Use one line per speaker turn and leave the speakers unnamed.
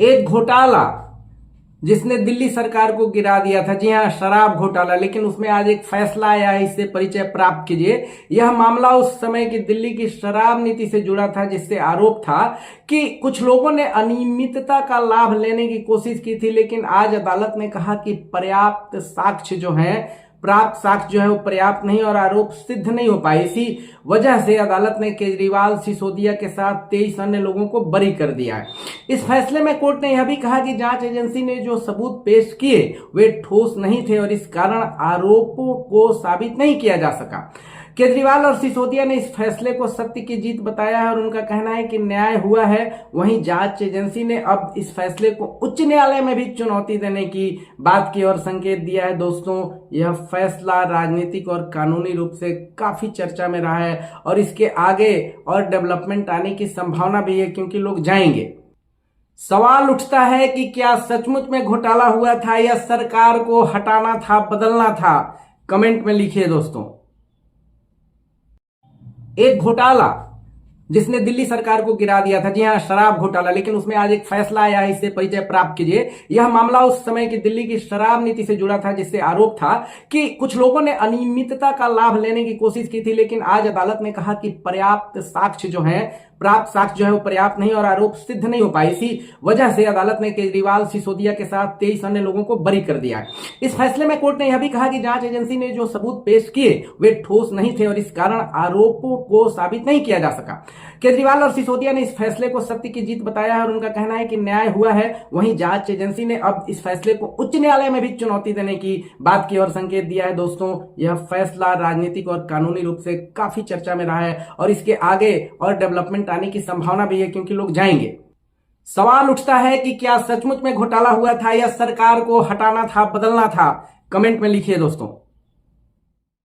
एक घोटाला जिसने दिल्ली सरकार को गिरा दिया था। जी हां, शराब घोटाला। लेकिन उसमें आज एक फैसला आया है, इससे परिचय प्राप्त कीजिए। यह मामला उस समय की दिल्ली की शराब नीति से जुड़ा था, जिससे आरोप था कि कुछ लोगों ने अनियमितता का लाभ लेने की कोशिश की थी। लेकिन आज अदालत ने कहा कि पर्याप्त साक्ष्य जो है, प्राप्त साक्ष्य जो है वो पर्याप्त नहीं और आरोप सिद्ध नहीं हो पाए। इसी वजह से अदालत ने केजरीवाल, सिसोदिया के साथ 23 अन्य लोगों को बरी कर दिया है। इस फैसले में कोर्ट ने यह भी कहा कि जांच एजेंसी ने जो सबूत पेश किए वे ठोस नहीं थे और इस कारण आरोपों को साबित नहीं किया जा सका। केजरीवाल और सिसोदिया ने इस फैसले को सत्य की जीत बताया है और उनका कहना है कि न्याय हुआ है। वहीं जांच एजेंसी ने अब इस फैसले को उच्च न्यायालय में भी चुनौती देने की बात की और संकेत दिया है। दोस्तों, यह फैसला राजनीतिक और कानूनी रूप से काफी चर्चा में रहा है और इसके आगे और डेवलपमेंट आने की संभावना भी है, क्योंकि लोग जाएंगे। सवाल उठता है कि क्या सचमुच में घोटाला हुआ था या सरकार को हटाना था, बदलना था? कमेंट में लिखिए दोस्तों। एक घोटाला जिसने दिल्ली सरकार को गिरा दिया था। जी हां, शराब घोटाला। लेकिन उसमें आज एक फैसला आया है, इससे परिचय प्राप्त कीजिए। यह मामला उस समय की दिल्ली की शराब नीति से जुड़ा था, जिससे आरोप था कि कुछ लोगों ने अनियमितता का लाभ लेने की कोशिश की थी। लेकिन आज अदालत ने कहा कि पर्याप्त साक्ष्य जो है, प्राप्त साक्ष्य जो है वो पर्याप्त नहीं और आरोप सिद्ध नहीं हो पाए। इसी वजह से अदालत ने केजरीवाल, सिसोदिया के साथ 23 अन्य लोगों को बरी कर दिया है। इस फैसले में कोर्ट ने यह भी कहा कि जांच एजेंसी ने जो सबूत पेश किए वे ठोस नहीं थे और इस कारण आरोपों को साबित नहीं किया जा सका। केजरीवाल और सिसोदिया ने इस फैसले को सत्य की जीत बताया है और उनका कहना है कि न्याय हुआ है। वहीं जांच एजेंसी ने अब इस फैसले को उच्च न्यायालय में भी चुनौती देने की बात की और संकेत दिया है। दोस्तों, यह फैसला राजनीतिक और कानूनी रूप से काफी चर्चा में रहा है और इसके आगे और डेवलपमेंट आने की संभावना भी है, क्योंकि लोग जाएंगे। सवाल उठता है कि क्या सचमुच में घोटाला हुआ था या सरकार को हटाना था, बदलना था? कमेंट में लिखिए दोस्तों।